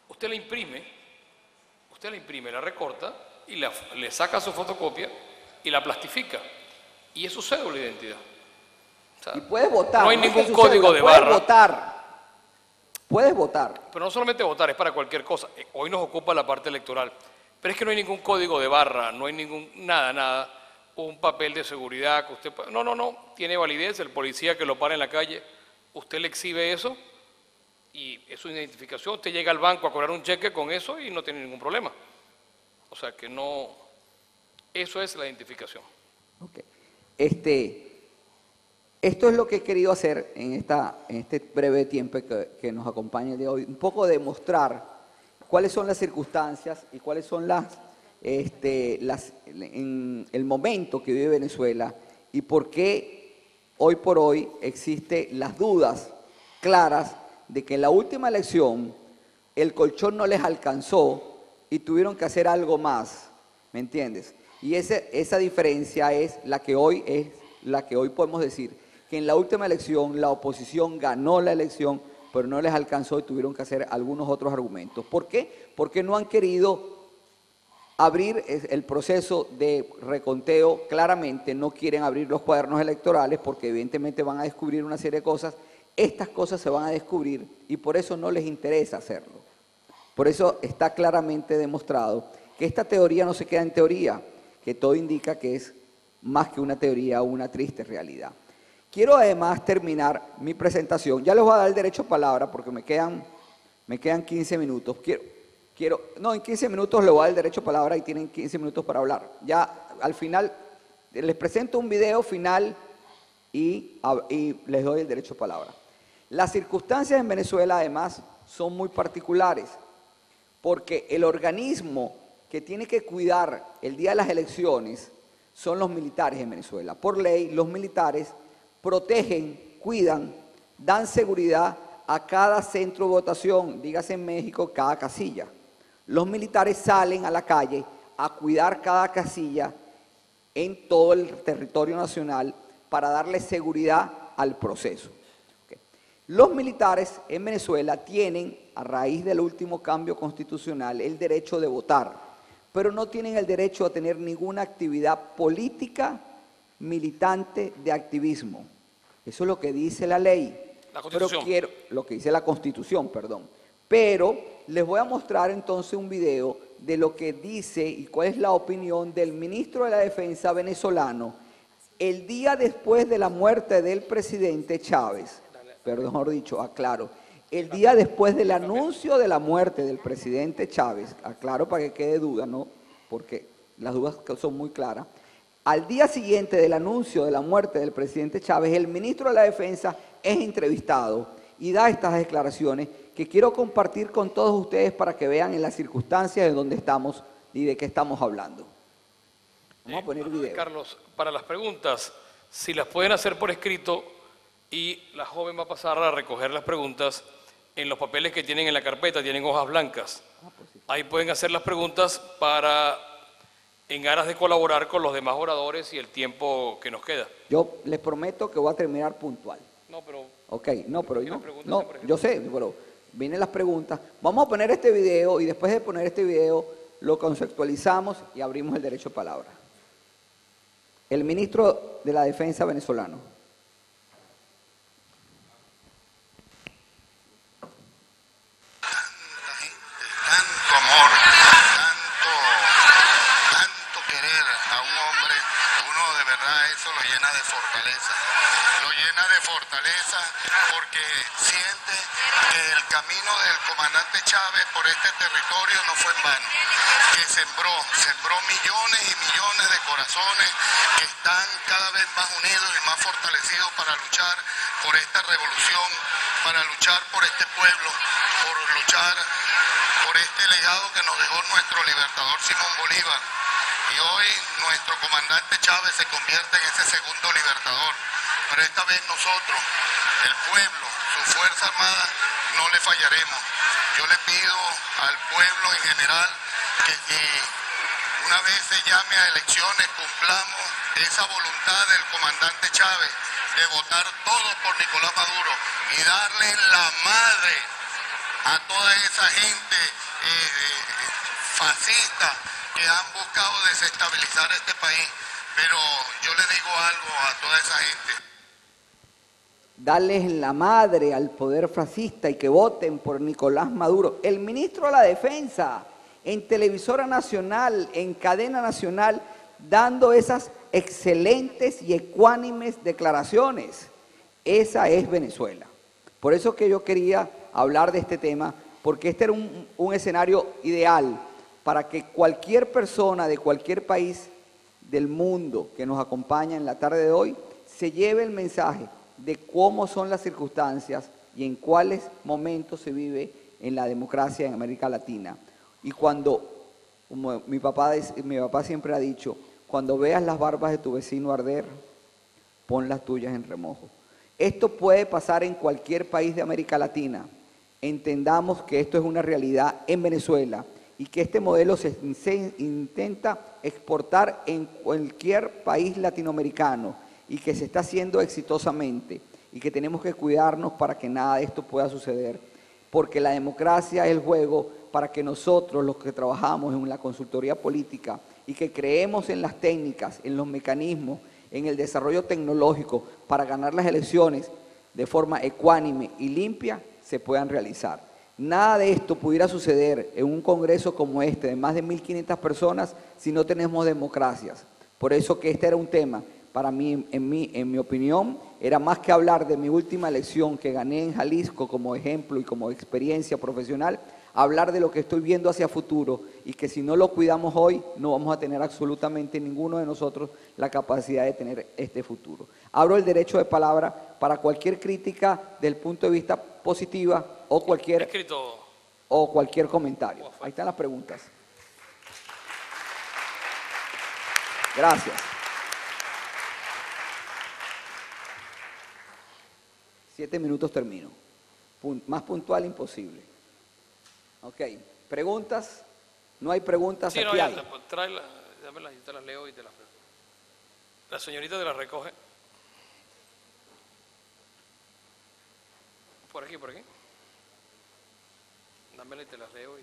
usted la imprime, la recorta y le saca su fotocopia y la plastifica. Y es su cédula de identidad. O sea, y puedes votar. No hay ningún código de barra. Puedes votar. Pero no solamente votar, es para cualquier cosa. Hoy nos ocupa la parte electoral. Pero es que no hay ningún código de barra, no hay nada. Un papel de seguridad que usted puede... No. Tiene validez. El policía que lo para en la calle, usted le exhibe eso y es su identificación. Usted llega al banco a cobrar un cheque con eso y no tiene ningún problema. O sea que no... Eso es la identificación. Ok. Esto es lo que he querido hacer en este breve tiempo que nos acompaña el día de hoy. Un poco demostrar cuáles son las circunstancias y cuáles son en el momento que vive Venezuela y por qué hoy por hoy existen las dudas claras de que en la última elección el colchón no les alcanzó y tuvieron que hacer algo más, ¿me entiendes? Y esa diferencia es la que hoy podemos decir que en la última elección la oposición ganó la elección, pero no les alcanzó y tuvieron que hacer algunos otros argumentos. ¿Por qué? Porque no han querido abrir el proceso de reconteo. Claramente no quieren abrir los cuadernos electorales porque evidentemente van a descubrir una serie de cosas. Estas cosas se van a descubrir y por eso no les interesa hacerlo. Por eso está claramente demostrado que esta teoría no se queda en teoría, que todo indica que es más que una teoría o una triste realidad. Quiero además terminar mi presentación. Ya les voy a dar el derecho a palabra porque me quedan 15 minutos. No, en 15 minutos le voy a dar el derecho a palabra y tienen 15 minutos para hablar. Ya al final les presento un video final y les doy el derecho a palabra. Las circunstancias en Venezuela además son muy particulares porque el organismo que tiene que cuidar el día de las elecciones son los militares en Venezuela. Por ley, los militares protegen, cuidan, dan seguridad a cada centro de votación, dígase en México, cada casilla. Los militares salen a la calle a cuidar cada casilla en todo el territorio nacional para darle seguridad al proceso. Okay. Los militares en Venezuela tienen, a raíz del último cambio constitucional, el derecho de votar, pero no tienen el derecho a tener ninguna actividad política militante de activismo. Eso es lo que dice la ley. La Constitución. Pero lo que dice la Constitución, perdón. Pero les voy a mostrar entonces un video de lo que dice y cuál es la opinión del ministro de la Defensa venezolano el día después de la muerte del presidente Chávez. Perdón, mejor dicho, aclaro. El día después del anuncio de la muerte del presidente Chávez, aclaro para que quede duda, ¿no? Porque las dudas son muy claras. Al día siguiente del anuncio de la muerte del presidente Chávez, el ministro de la Defensa es entrevistado y da estas declaraciones que quiero compartir con todos ustedes para que vean en las circunstancias de donde estamos y de qué estamos hablando. Vamos a poner el video. Carlos, para las preguntas, si las pueden hacer por escrito y la joven va a pasar a recoger las preguntas en los papeles que tienen en la carpeta, tienen hojas blancas. Ahí pueden hacer las preguntas para, en aras de colaborar con los demás oradores y el tiempo que nos queda. Yo les prometo que voy a terminar puntual. No, pero... Ok, no, pero yo sé, pero vienen las preguntas. Vamos a poner este video y después de poner este video lo conceptualizamos y abrimos el derecho a palabra. El ministro de la Defensa venezolano. Tanto amor, tanto querer a un hombre, uno de verdad eso lo llena de fortaleza. Lo llena de fortaleza porque siente que el camino del comandante Chávez por este territorio no fue en vano, que sembró millones y millones de corazones que están cada vez más unidos y más fortalecidos para luchar por esta revolución, para luchar por este pueblo, por luchar por este legado que nos dejó nuestro libertador Simón Bolívar. Y hoy nuestro comandante Chávez se convierte en ese segundo libertador. Pero esta vez nosotros, el pueblo, su Fuerza Armada, no le fallaremos. Yo le pido al pueblo en general que una vez se llame a elecciones cumplamos esa voluntad del comandante Chávez de votar todos por Nicolás Maduro y darle la madre a toda esa gente fascista que han buscado desestabilizar este país. Pero yo le digo algo a toda esa gente. Darles la madre al poder fascista y que voten por Nicolás Maduro. El ministro de la Defensa, en televisora nacional, en cadena nacional, dando esas excelentes y ecuánimes declaraciones. Esa es Venezuela. Por eso que yo quería hablar de este tema, porque este era un escenario ideal para que cualquier persona de cualquier país del mundo que nos acompaña en la tarde de hoy se lleve el mensaje de cómo son las circunstancias y en cuáles momentos se vive en la democracia en América Latina. Y cuando, como mi papá siempre ha dicho, cuando veas las barbas de tu vecino arder, pon las tuyas en remojo. Esto puede pasar en cualquier país de América Latina. Entendamos que esto es una realidad en Venezuela y que este modelo se intenta exportar en cualquier país latinoamericano y que se está haciendo exitosamente y que tenemos que cuidarnos para que nada de esto pueda suceder, porque la democracia es el juego para que nosotros, los que trabajamos en la consultoría política y que creemos en las técnicas, en los mecanismos, en el desarrollo tecnológico para ganar las elecciones de forma ecuánime y limpia, se puedan realizar. Nada de esto pudiera suceder en un congreso como este de más de 1.500 personas si no tenemos democracias. Por eso que este era un tema para mí, en mi opinión, era más que hablar de mi última elección que gané en Jalisco como ejemplo y como experiencia profesional, hablar de lo que estoy viendo hacia futuro y que si no lo cuidamos hoy, no vamos a tener absolutamente ninguno de nosotros la capacidad de tener este futuro. Abro el derecho de palabra para cualquier crítica del punto de vista positiva o cualquier comentario. Ahí están las preguntas. Gracias. 7 minutos termino. Más puntual imposible. Ok. ¿Preguntas? ¿No hay preguntas? Sí, aquí no, ya, hay. tráelas, dámelas, yo te las leo y te las... La señorita te las recoge. Por aquí, por aquí. Dámela y te las leo y...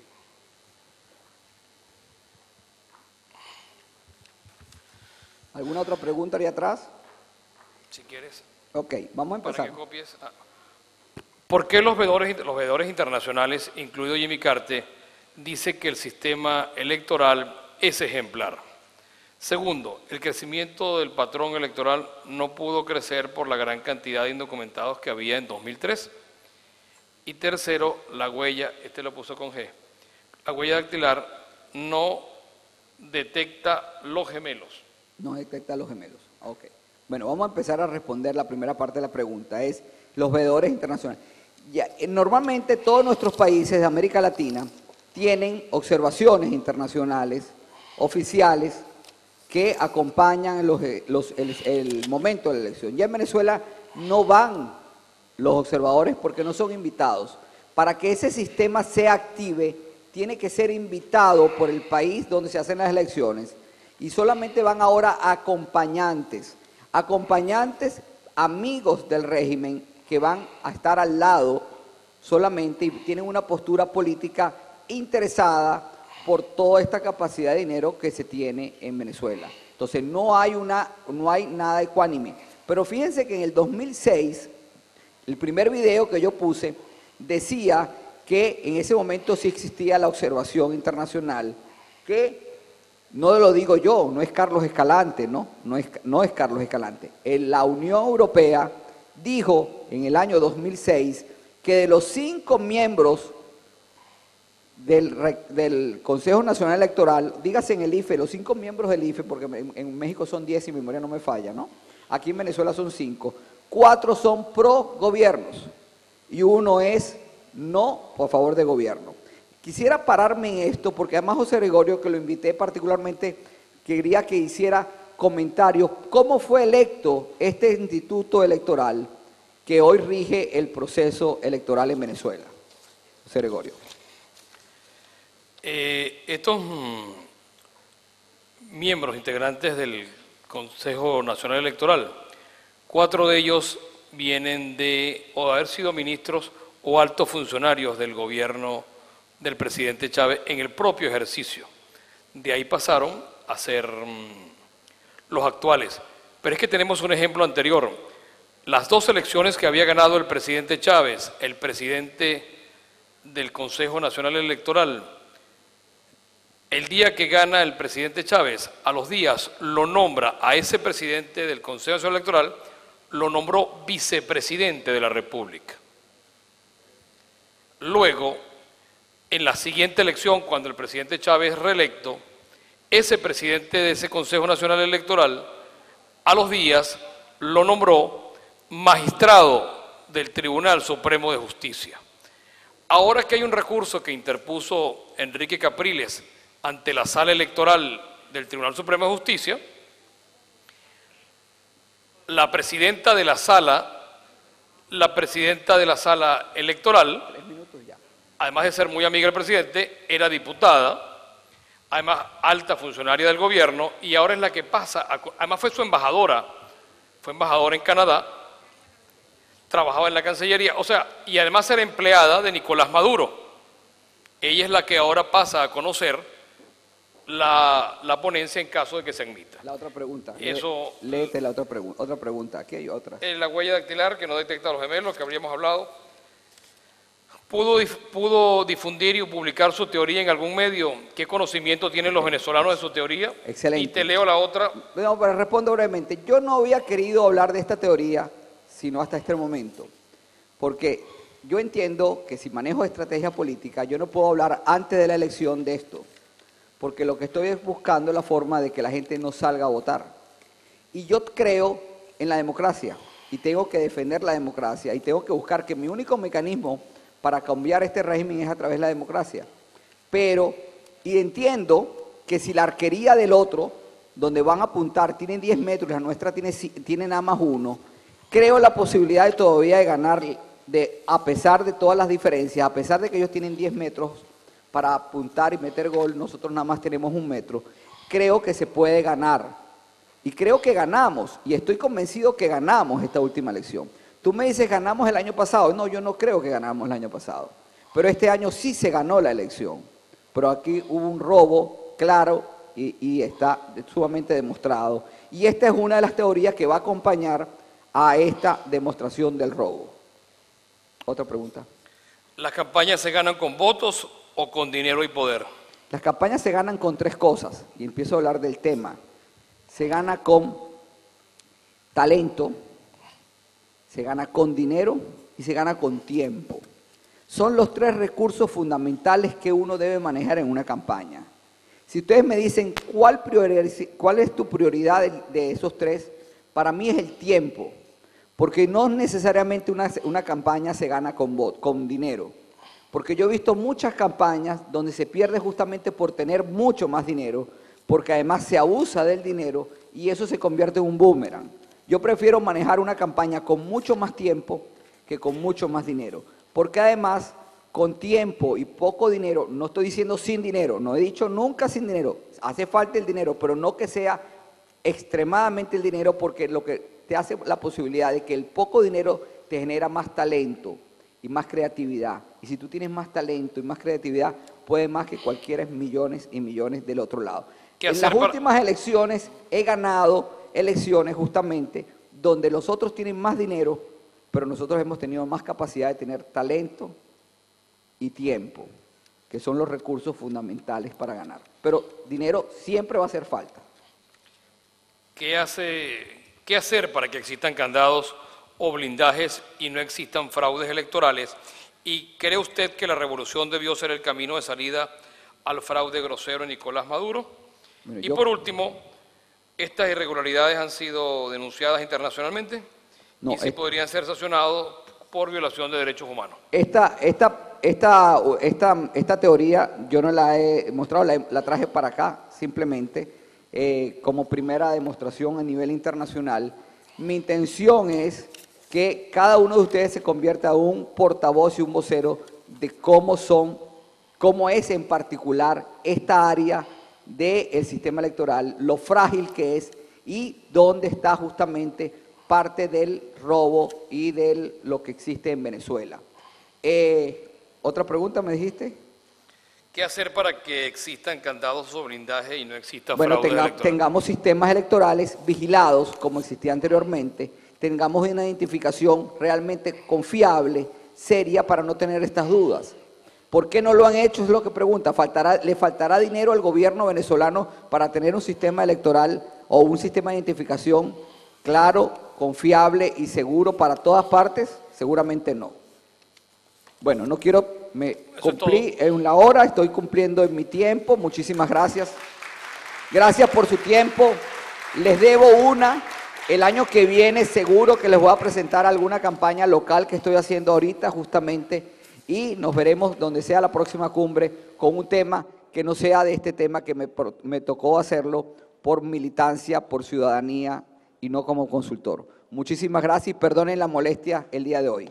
¿Alguna otra pregunta ahí atrás? Si quieres. Ok, vamos a empezar. Para que copies. ¿Por qué los veedores internacionales, incluido Jimmy Carter, dice que el sistema electoral es ejemplar? Segundo, el crecimiento del patrón electoral no pudo crecer por la gran cantidad de indocumentados que había en 2003. Y tercero, la huella, este lo puso con G, la huella dactilar no detecta los gemelos. No detecta los gemelos. Ok. Bueno, vamos a empezar a responder la primera parte de la pregunta, es los veedores internacionales. Ya, normalmente todos nuestros países de América Latina tienen observaciones internacionales, oficiales, que acompañan el momento de la elección. Ya en Venezuela no van los observadores porque no son invitados. Para que ese sistema se active, tiene que ser invitado por el país donde se hacen las elecciones. Y solamente van ahora acompañantes, amigos del régimen que van a estar al lado solamente y tienen una postura política interesada por toda esta capacidad de dinero que se tiene en Venezuela. Entonces no hay nada ecuánime. Pero fíjense que en el 2006, el primer video que yo puse decía que en ese momento sí existía la observación internacional, que no lo digo yo, no es Carlos Escalante, no es Carlos Escalante. La Unión Europea dijo en el año 2006 que de los 5 miembros del Consejo Nacional Electoral, dígase en el IFE, los 5 miembros del IFE, porque en México son 10 si mi memoria no me falla, ¿no? Aquí en Venezuela son 5, 4 son pro gobiernos y 1 es no por favor de gobierno. Quisiera pararme en esto porque además José Gregorio, que lo invité particularmente, quería que hiciera comentarios. ¿Cómo fue electo este instituto electoral que hoy rige el proceso electoral en Venezuela? José Gregorio. Estos miembros integrantes del Consejo Nacional Electoral, 4 de ellos vienen de o haber sido ministros o altos funcionarios del gobierno del presidente Chávez en el propio ejercicio. De ahí pasaron a ser los actuales. Pero es que tenemos un ejemplo anterior. Las 2 elecciones que había ganado el presidente Chávez, el presidente del Consejo Nacional Electoral, el día que gana el presidente Chávez, a los días lo nombra a ese presidente del Consejo Nacional Electoral, lo nombró vicepresidente de la República. Luego, en la siguiente elección, cuando el presidente Chávez es reelecto, ese presidente de ese Consejo Nacional Electoral, a los días lo nombró magistrado del Tribunal Supremo de Justicia. Ahora que hay un recurso que interpuso Enrique Capriles ante la Sala Electoral del Tribunal Supremo de Justicia, la presidenta de la Sala Electoral, además de ser muy amiga del presidente, era diputada, además alta funcionaria del gobierno, y ahora es la que pasa, además fue su embajadora, fue embajadora en Canadá, trabajaba en la Cancillería, o sea, y además era empleada de Nicolás Maduro. Ella es la que ahora pasa a conocer la ponencia en caso de que se admita. La otra pregunta. Eso, léete la otra pregunta. Otra pregunta. Aquí hay otra. La huella dactilar que no detecta los gemelos, que habríamos hablado. ¿Pudo difundir y publicar su teoría en algún medio? ¿Qué conocimiento tienen los venezolanos de su teoría? Excelente. Y te leo la otra. No, pero respondo brevemente. Yo no había querido hablar de esta teoría, sino hasta este momento, porque yo entiendo que si manejo estrategia política, yo no puedo hablar antes de la elección de esto, porque lo que estoy es buscando la forma de que la gente no salga a votar. Y yo creo en la democracia, y tengo que defender la democracia, y tengo que buscar que mi único mecanismo para cambiar este régimen es a través de la democracia. Pero, y entiendo que si la arquería del otro, donde van a apuntar, tienen 10 metros, la nuestra tiene nada más 1, creo la posibilidad de todavía de ganar, a pesar de todas las diferencias, a pesar de que ellos tienen 10 metros para apuntar y meter gol, nosotros nada más tenemos 1 metro, creo que se puede ganar. Y creo que ganamos, y estoy convencido que ganamos esta última elección. Tú me dices, ganamos el año pasado. No, yo no creo que ganamos el año pasado. Pero este año sí se ganó la elección. Pero aquí hubo un robo claro y está sumamente demostrado. Y esta es una de las teorías que va a acompañar a esta demostración del robo. Otra pregunta. ¿Las campañas se ganan con votos o con dinero y poder? Las campañas se ganan con 3 cosas. Y empiezo a hablar del tema. Se gana con talento, se gana con dinero y se gana con tiempo. Son los 3 recursos fundamentales que uno debe manejar en una campaña. Si ustedes me dicen cuál es tu prioridad de esos 3, para mí es el tiempo, porque no necesariamente una campaña se gana con dinero. Porque yo he visto muchas campañas donde se pierde justamente por tener mucho más dinero, porque además se abusa del dinero y eso se convierte en un boomerang. Yo prefiero manejar una campaña con mucho más tiempo que con mucho más dinero, porque además con tiempo y poco dinero, no estoy diciendo sin dinero, no he dicho nunca sin dinero, hace falta el dinero, pero no que sea extremadamente el dinero, porque lo que te hace la posibilidad de que el poco dinero te genera más talento y más creatividad, y si tú tienes más talento y más creatividad, puedes más que cualquiera millones y millones del otro lado. En las últimas elecciones he ganado elecciones justamente donde los otros tienen más dinero, pero nosotros hemos tenido más capacidad de tener talento y tiempo, que son los recursos fundamentales para ganar. Pero dinero siempre va a hacer falta. ¿Qué hacer para que existan candados o blindajes y no existan fraudes electorales? ¿Y cree usted que la revolución debió ser el camino de salida al fraude grosero de Nicolás Maduro? Y por último, ¿estas irregularidades han sido denunciadas internacionalmente? No, y si podrían ser sancionados por violación de derechos humanos. Esta teoría yo no la he mostrado, la traje para acá simplemente como primera demostración a nivel internacional. Mi intención es que cada uno de ustedes se convierta en un portavoz y un vocero de cómo es en particular esta área del sistema electoral, lo frágil que es y dónde está justamente parte del robo y de lo que existe en Venezuela. ¿Otra pregunta me dijiste? ¿Qué hacer para que existan candados o blindaje y no exista fraude electoral? Tengamos sistemas electorales vigilados, como existía anteriormente, tengamos una identificación realmente confiable, seria, para no tener estas dudas. ¿Por qué no lo han hecho? Es lo que pregunta. ¿Le faltará dinero al gobierno venezolano para tener un sistema electoral o un sistema de identificación claro, confiable y seguro para todas partes? Seguramente no. Bueno, no quiero, cumplí en la hora, estoy cumpliendo en mi tiempo. Muchísimas gracias. Gracias por su tiempo. Les debo una. El año que viene seguro que les voy a presentar alguna campaña local que estoy haciendo ahorita justamente, y nos veremos donde sea la próxima cumbre con un tema que no sea de este tema que me tocó hacerlo por militancia, por ciudadanía y no como consultor. Muchísimas gracias y perdonen la molestia el día de hoy.